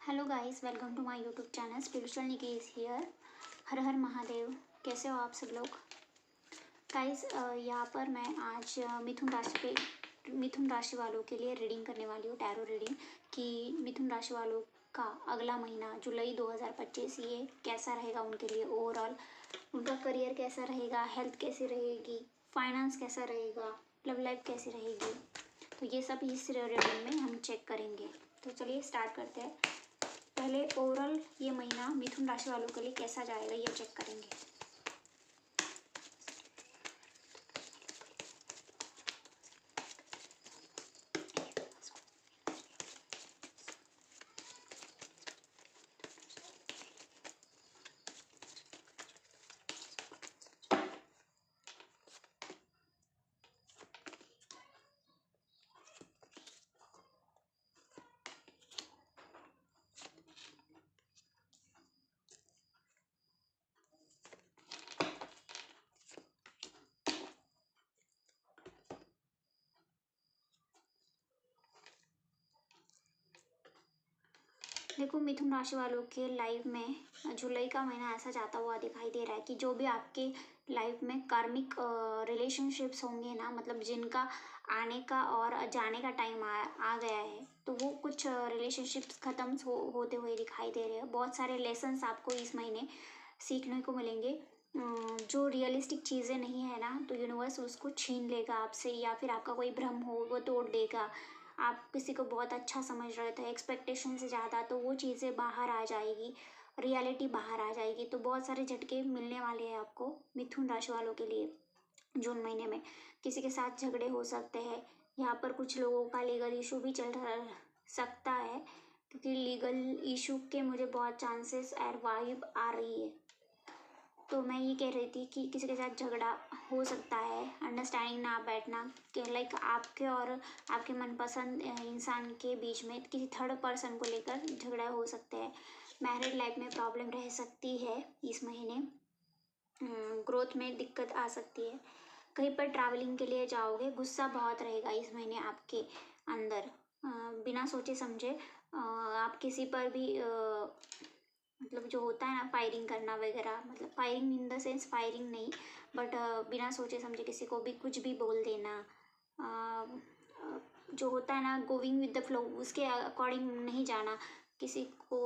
Hello guys, welcome to my YouTube channel spiritual Nikki is here. Har Har Mahadev. कैसे हो आप सब लोग गाइस? यहाँ पर मैं आज मिथुन राशि वालों के लिए रीडिंग करने वाली हूँ, टैरो रीडिंग कि मिथुन राशि वालों का अगला महीना जुलाई 2025 ये कैसा रहेगा उनके लिए। ओवरऑल उनका करियर कैसा रहेगा, हेल्थ कैसी रहेगी, फाइनेंस कैसा रहेगा, लव लाइफ कैसी रहेगी, तो ये सब इस रीडिंग में हम चेक करेंगे। तो चलिए स्टार्ट करते हैं। पहले ओवरऑल ये महीना मिथुन राशि वालों के लिए कैसा जाएगा ये चेक करेंगे। देखो, मिथुन राशि वालों के लाइफ में जुलाई का महीना ऐसा जाता हुआ दिखाई दे रहा है कि जो भी आपके लाइफ में कार्मिक रिलेशनशिप्स होंगे ना, मतलब जिनका आने का और जाने का टाइम आ गया है, तो वो कुछ रिलेशनशिप्स ख़त्म होते हुए दिखाई दे रहे हैं। बहुत सारे लेसन्स आपको इस महीने सीखने को मिलेंगे। जो रियलिस्टिक चीज़ें नहीं है ना, तो यूनिवर्स उसको छीन लेगा आपसे, या फिर आपका कोई भ्रम हो वो तोड़ देगा। आप किसी को बहुत अच्छा समझ रहे थे एक्सपेक्टेशन से ज़्यादा, तो वो चीज़ें बाहर आ जाएगी, रियलिटी बाहर आ जाएगी। तो बहुत सारे झटके मिलने वाले हैं आपको मिथुन राशि वालों के लिए जून महीने में। किसी के साथ झगड़े हो सकते हैं। यहाँ पर कुछ लोगों का लीगल इशू भी चल सकता है, क्योंकि लीगल इशू के मुझे बहुत चांसेस और वाइब आ रही है। तो मैं ये कह रही थी कि किसी के साथ झगड़ा हो सकता है, अंडरस्टैंडिंग ना बैठना, कि लाइक आपके और आपके मनपसंद इंसान के बीच में किसी थर्ड पर्सन को लेकर झगड़ा हो सकता है। मैरिड लाइफ में प्रॉब्लम रह सकती है इस महीने। ग्रोथ में दिक्कत आ सकती है। कहीं पर ट्रैवलिंग के लिए जाओगे, गुस्सा बहुत रहेगा इस महीने आपके अंदर। बिना सोचे समझे आप किसी पर भी मतलब जो होता है ना, फायरिंग करना वगैरह, मतलब firing in the sense firing नहीं, बट बिना सोचे समझे किसी को भी कुछ भी बोल देना। जो होता है ना, गोइंग विद द फ्लो, उसके अकॉर्डिंग नहीं जाना, किसी को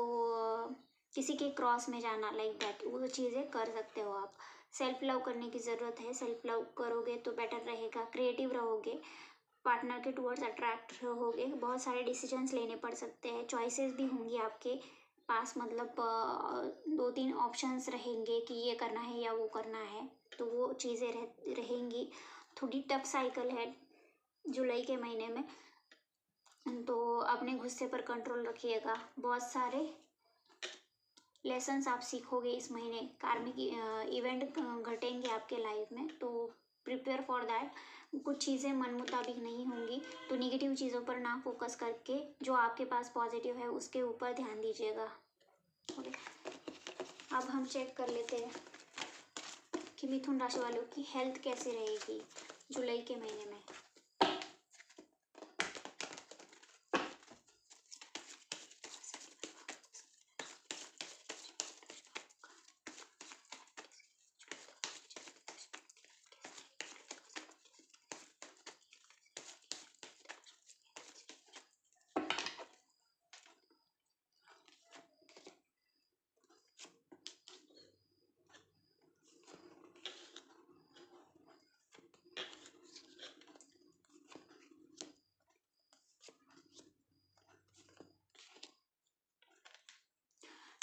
किसी के क्रॉस में जाना, लाइक दैट, वो चीज़ें कर सकते हो आप। सेल्फ लव करने की ज़रूरत है। सेल्फ लव करोगे तो बेटर रहेगा, क्रिएटिव रहोगे, पार्टनर के टूवर्ड्स अट्रैक्ट रहोगे। बहुत सारे डिसीजंस लेने पड़ सकते हैं, चॉइसेस भी होंगी आपके पास, मतलब 2-3 ऑप्शंस रहेंगे कि ये करना है या वो करना है, तो वो चीज़ें रहेंगी। थोड़ी टफ साइकिल है जुलाई के महीने में, तो अपने गुस्से पर कंट्रोल रखिएगा। बहुत सारे लेसन्स आप सीखोगे इस महीने। कार्मिक इवेंट घटेंगे आपके लाइफ में, तो प्रिपेयर फॉर दैट। कुछ चीज़ें मन मुताबिक नहीं होंगी, तो निगेटिव चीज़ों पर ना फोकस करके जो आपके पास पॉजिटिव है उसके ऊपर ध्यान दीजिएगा। ओके, अब हम चेक कर लेते हैं कि मिथुन राशि वालों की हेल्थ कैसी रहेगी जुलाई के महीने में।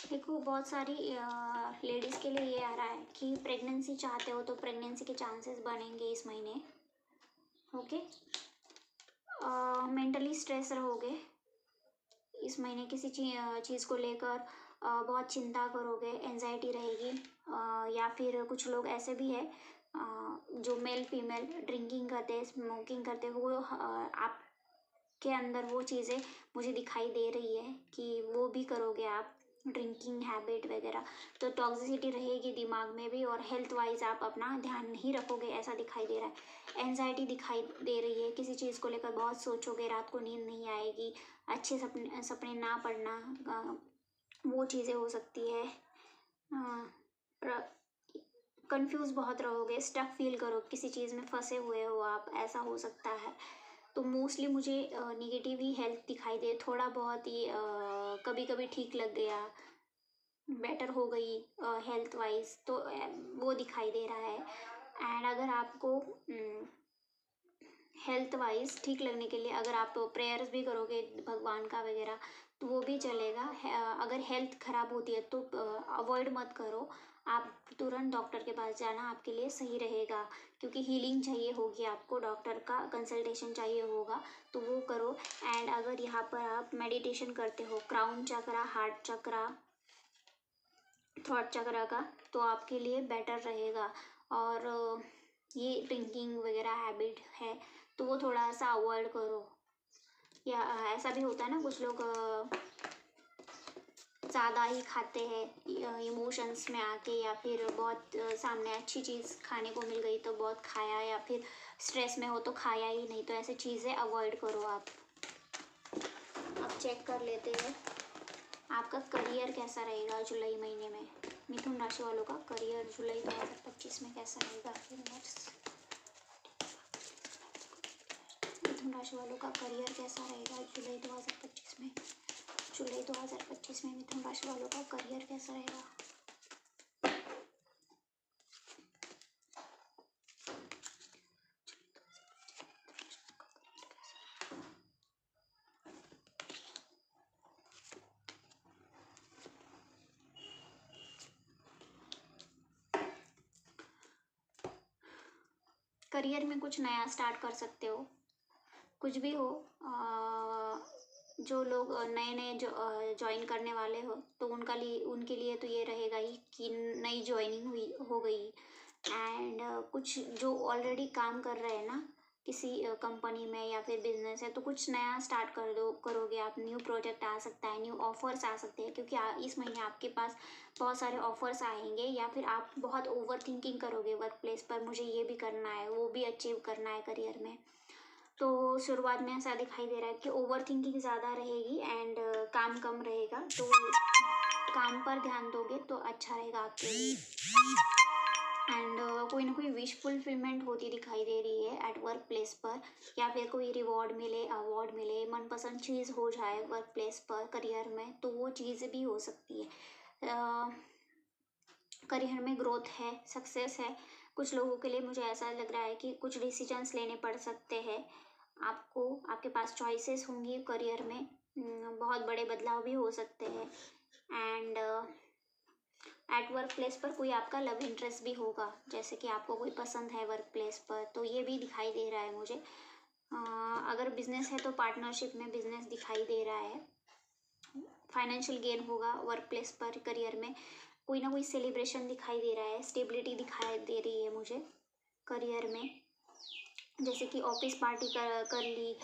देखो, बहुत सारी लेडीज़ के लिए ये आ रहा है कि प्रेगनेंसी चाहते हो तो प्रेगनेंसी के चांसेस बनेंगे इस महीने। ओके, मेंटली स्ट्रेस रहोगे इस महीने, किसी चीज़ को लेकर बहुत चिंता करोगे, एंजाइटी रहेगी। या फिर कुछ लोग ऐसे भी है जो मेल फीमेल ड्रिंकिंग करते, स्मोकिंग करते, वो आपके अंदर वो चीज़ें मुझे दिखाई दे रही है कि वो भी करोगे आप। ड्रिंकिंग हैबिट वगैरह, तो टॉक्सिसिटी रहेगी दिमाग में भी, और हेल्थ वाइज आप अपना ध्यान नहीं रखोगे ऐसा दिखाई दे रहा है। एनजाइटी दिखाई दे रही है, किसी चीज़ को लेकर बहुत सोचोगे, रात को नींद नहीं आएगी, अच्छे सपने सपने ना पड़ना, वो चीज़ें हो सकती है। कंफ्यूज बहुत रहोगे, स्टक फील करो, किसी चीज़ में फंसे हुए हो आप, ऐसा हो सकता है। तो मोस्टली मुझे निगेटिव ही हेल्थ दिखाई दे, थोड़ा बहुत ही कभी कभी ठीक लग गया, बेटर हो गई हेल्थ वाइज, तो वो दिखाई दे रहा है। एंड अगर आपको हेल्थ वाइज ठीक लगने के लिए अगर आप प्रेयर्स भी करोगे भगवान का वगैरह, तो वो भी चलेगा। अगर हेल्थ ख़राब होती है तो अवॉइड मत करो, आप तुरंत डॉक्टर के पास जाना आपके लिए सही रहेगा, क्योंकि हीलिंग चाहिए होगी आपको, डॉक्टर का कंसल्टेशन चाहिए होगा, तो वो करो। एंड अगर यहाँ पर आप मेडिटेशन करते हो क्राउन चक्रा, हार्ट चक्रा, थॉट चक्रा का, तो आपके लिए बेटर रहेगा। और ये ड्रिंकिंग वगैरह हैबिट है तो वो थोड़ा सा अवॉइड करो। या ऐसा भी होता है ना, कुछ लोग ज़्यादा ही खाते हैं इमोशंस में आके, या फिर बहुत सामने अच्छी चीज़ खाने को मिल गई तो बहुत खाया, या फिर स्ट्रेस में हो तो खाया ही नहीं, तो ऐसी चीज़ें अवॉइड करो आप। अब चेक कर लेते हैं आपका करियर कैसा रहेगा जुलाई महीने में। मिथुन राशि वालों का करियर जुलाई 2025 में कैसा रहेगा। मिथुन राशि वालों का करियर कैसा रहेगा जुलाई 2025 में। जुलाई 2025 में मिथुन राशि वालों का करियर कैसा रहेगा। करियर में कुछ नया स्टार्ट कर सकते हो, कुछ भी हो। जो लोग नए नए ज्वाइन करने वाले हो तो उनके लिए तो ये रहेगा ही कि नई ज्वाइनिंग हुई हो गई। एंड कुछ जो ऑलरेडी काम कर रहे हैं ना किसी कंपनी में या फिर बिजनेस है, तो कुछ नया स्टार्ट करोगे आप, न्यू प्रोजेक्ट आ सकता है, न्यू ऑफर्स आ सकते हैं, क्योंकि इस महीने आपके पास बहुत सारे ऑफर्स आएंगे। या फिर आप बहुत ओवर थिंकिंग करोगे वर्क प्लेस पर, मुझे ये भी करना है, वो भी अचीव करना है करियर में। तो शुरुआत में ऐसा दिखाई दे रहा है कि ओवर थिंकिंग ज़्यादा रहेगी एंड काम कम रहेगा, तो काम पर ध्यान दोगे तो अच्छा रहेगा आपके लिए। एंड कोई ना कोई विश फुलफिलमेंट होती दिखाई दे रही है एट वर्क प्लेस पर, या फिर कोई रिवॉर्ड मिले, अवार्ड मिले, मनपसंद चीज़ हो जाए वर्क प्लेस पर करियर में, तो वो चीज़ भी हो सकती है। करियर में ग्रोथ है, सक्सेस है। कुछ लोगों के लिए मुझे ऐसा लग रहा है कि कुछ डिसीजंस लेने पड़ सकते हैं आपको, आपके पास चॉइसेस होंगी करियर में, बहुत बड़े बदलाव भी हो सकते हैं। एंड एट वर्क प्लेस पर कोई आपका लव इंटरेस्ट भी होगा, जैसे कि आपको कोई पसंद है वर्क प्लेस पर, तो ये भी दिखाई दे रहा है मुझे। अगर बिजनेस है तो पार्टनरशिप में बिजनेस दिखाई दे रहा है। फाइनेंशियल गेन होगा वर्क प्लेस पर, करियर में कोई ना कोई सेलिब्रेशन दिखाई दे रहा है, स्टेबिलिटी दिखाई दे रही है मुझे करियर में, जैसे कि ऑफिस पार्टी कर ली,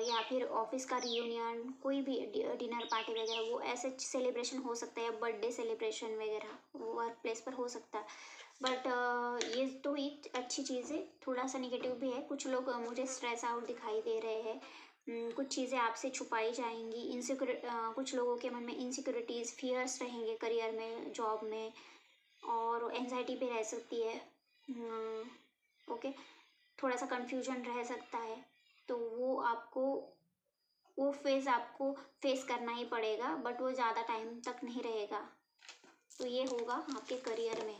या फिर ऑफिस का रियूनियन, कोई भी डिनर पार्टी वगैरह, वो ऐसे सेलिब्रेशन हो सकता है, बर्थडे सेलिब्रेशन वगैरह वो वर्क प्लेस पर हो सकता है। बट ये तो एक अच्छी चीज़ है, थोड़ा सा निगेटिव भी है। कुछ लोग मुझे स्ट्रेस आउट दिखाई दे रहे हैं, कुछ चीज़ें आपसे छुपाई जाएंगी, कुछ लोगों के मन में इनसिक्योरिटीज़, फियर्स रहेंगे करियर में, जॉब में, और एंजाइटी भी रह सकती है। ओके, थोड़ा सा कंफ्यूजन रह सकता है, तो वो फेज़ आपको फेस करना ही पड़ेगा, बट वो ज़्यादा टाइम तक नहीं रहेगा। तो ये होगा आपके करियर में।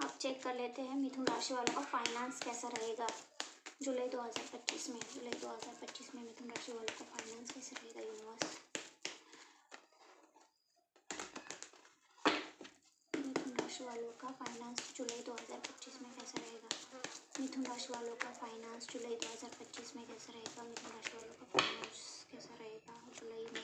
आप चेक कर लेते हैं मिथुन राशि वालों का फाइनेंस कैसा रहेगा जुलाई 2025 में। जुलाई 2025 में मिथुन राशि वालों का फाइनेंस कैसा रहेगा यूनिवर्स। मिथुन राशि वालों का फाइनेंस जुलाई 2025 में कैसा रहेगा। मिथुन राशि वालों का फाइनेंस जुलाई 2025 में कैसा रहेगा। मिथुन राशि वालों का फाइनेंस कैसा रहेगा जुलाई में।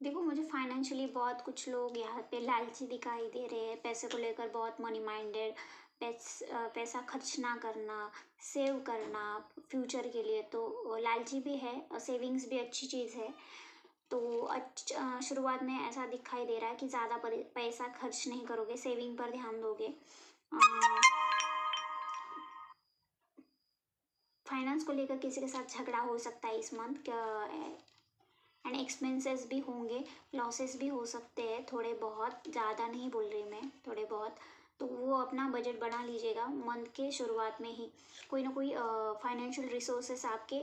देखो, मुझे फाइनेंशियली बहुत कुछ लोग यहाँ पे लालची दिखाई दे रहे हैं, पैसे को लेकर बहुत मनी माइंडेड, पैसा खर्च ना करना, सेव करना फ्यूचर के लिए, तो लालची भी है और सेविंग्स भी अच्छी चीज़ है। तो शुरुआत में ऐसा दिखाई दे रहा है कि ज़्यादा पैसा खर्च नहीं करोगे, सेविंग पर ध्यान दोगे। फाइनेंस को लेकर किसी के साथ झगड़ा हो सकता है इस मंथ, एंड एक्सपेंसेस भी होंगे, लॉसेस भी हो सकते हैं थोड़े बहुत, ज़्यादा नहीं बोल रही मैं, थोड़े बहुत। तो वो अपना बजट बना लीजिएगा मंथ के शुरुआत में ही। कोई ना कोई फाइनेंशियल रिसोर्सेस आपके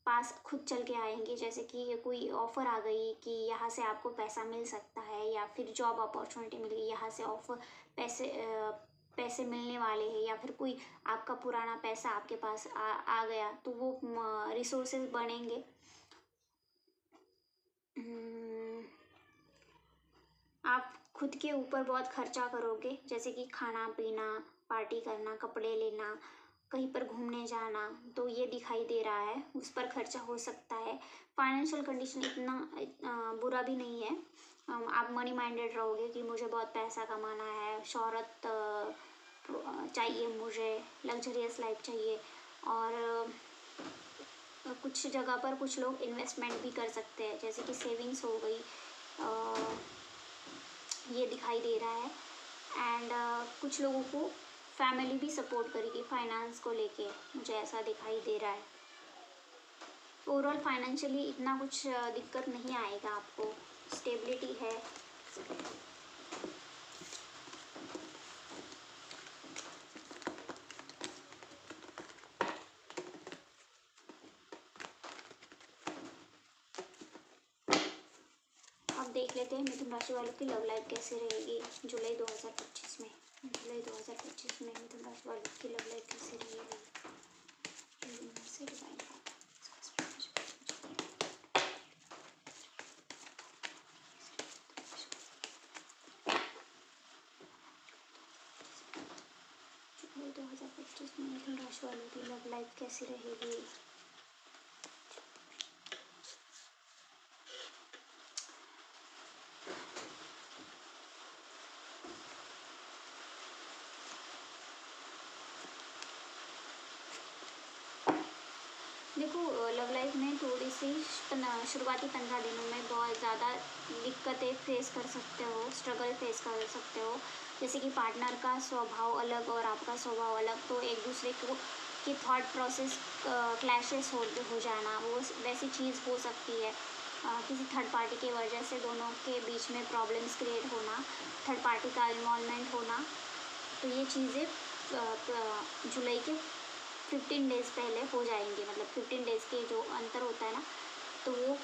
पास खुद चल के आएंगे, जैसे कि कोई ऑफ़र आ गई कि यहाँ से आपको पैसा मिल सकता है, या फिर जॉब अपॉर्चुनिटी मिल गई, यहाँ से ऑफर पैसे मिलने वाले हैं, या फिर कोई आपका पुराना पैसा आपके पास आ गया, तो वो रिसोर्सेज बनेंगे। आप खुद के ऊपर बहुत खर्चा करोगे, जैसे कि खाना पीना, पार्टी करना, कपड़े लेना, कहीं पर घूमने जाना, तो ये दिखाई दे रहा है, उस पर खर्चा हो सकता है। फाइनेंशियल कंडीशन इतना बुरा भी नहीं है। आप मनी माइंडेड रहोगे कि मुझे बहुत पैसा कमाना है, शोहरत चाहिए, मुझे लग्जरियस लाइफ चाहिए। और कुछ जगह पर कुछ लोग इन्वेस्टमेंट भी कर सकते हैं, जैसे कि सेविंग्स हो गई, ये दिखाई दे रहा है। एंड कुछ लोगों को फैमिली भी सपोर्ट करेगी फाइनेंस को लेके, मुझे ऐसा दिखाई दे रहा है। ओवरऑल फाइनेंशियली इतना कुछ दिक्कत नहीं आएगा आपको, स्टेबिलिटी है। अब देख लेते हैं मिथुन राशि वालों की लव लाइफ कैसे रहेगी जुलाई 2025 में। जुलाई 2025 में मिथुन राशि वालों की लव लाइफ कैसे रहेगी। जुलाई 2025 में मिथुन राशि वालों की लव लाइफ कैसी रहेगी। देखो, लव लाइफ में थोड़ी सी शुरुआती 15 दिनों में बहुत ज़्यादा दिक्कतें फेस कर सकते हो, स्ट्रगल फेस कर सकते हो, जैसे कि पार्टनर का स्वभाव अलग और आपका स्वभाव अलग, तो एक दूसरे को की थॉट प्रोसेस क्लैशेस हो जाना, वो वैसी चीज़ हो सकती है। किसी थर्ड पार्टी की वजह से दोनों के बीच में प्रॉब्लम्स क्रिएट होना, थर्ड पार्टी का इन्वॉल्वमेंट होना, तो ये चीज़ें जुलाई के 15 डेज़ पहले हो जाएंगे, मतलब 15 डेज़ के जो अंतर होता है ना, तो वो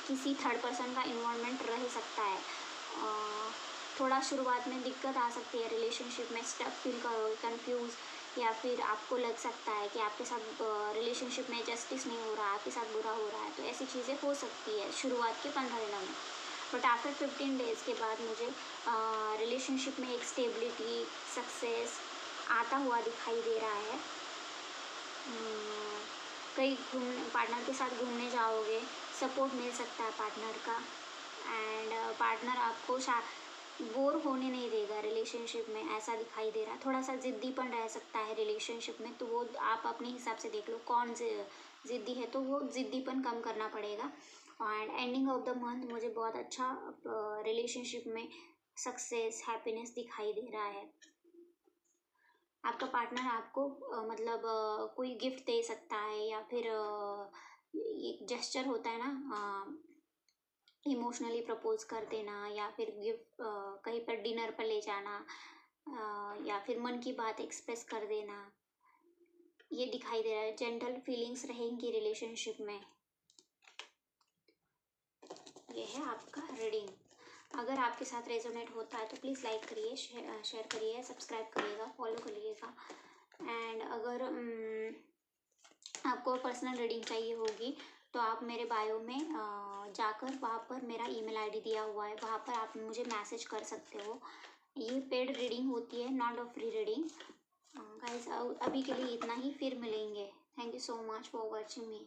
किसी थर्ड पर्सन का इन्वॉल्वमेंट रह सकता है। थोड़ा शुरुआत में दिक्कत आ सकती है, रिलेशनशिप में स्टक फील करोगे, कंफ्यूज, या फिर आपको लग सकता है कि आपके साथ रिलेशनशिप में जस्टिस नहीं हो रहा, आपके साथ बुरा हो रहा है, तो ऐसी चीज़ें हो सकती है शुरुआत के 15 दिनों में। बट आफ्टर 15 डेज़ के बाद मुझे रिलेशनशिप में एक स्टेबिलिटी, सक्सेस आता हुआ दिखाई दे रहा है। कहीं पार्टनर के साथ घूमने जाओगे, सपोर्ट मिल सकता है पार्टनर का, एंड पार्टनर आपको बोर होने नहीं देगा रिलेशनशिप में, ऐसा दिखाई दे रहा है। थोड़ा सा ज़िद्दीपन रह सकता है रिलेशनशिप में, तो वो आप अपने हिसाब से देख लो कौन से ज़िद्दी है, तो वो ज़िद्दीपन कम करना पड़ेगा। And ending of the month मुझे बहुत अच्छा रिलेशनशिप में सक्सेस, हैप्पीनेस दिखाई दे रहा है। आपका पार्टनर आपको मतलब कोई गिफ्ट दे सकता है, या फिर एक जेस्चर होता है ना, इमोशनली प्रपोज कर देना, या फिर गिफ्ट कहीं पर डिनर पर ले जाना, या फिर मन की बात एक्सप्रेस कर देना, ये दिखाई दे रहा है। जेंटल फीलिंग्स रहेंगी रिलेशनशिप में। ये है आपका रीडिंग। अगर आपके साथ रेजोनेट होता है तो प्लीज़ लाइक करिए, शेयर करिए, सब्सक्राइब करिएगा, फॉलो करिएगा। एंड अगर आपको पर्सनल रीडिंग चाहिए होगी तो आप मेरे बायो में जाकर वहाँ पर मेरा ईमेल आईडी दिया हुआ है, वहाँ पर आप मुझे मैसेज कर सकते हो। ये पेड रीडिंग होती है, not a free reading. Guys, अभी के लिए इतना ही, फिर मिलेंगे। Thank you so much for watching me.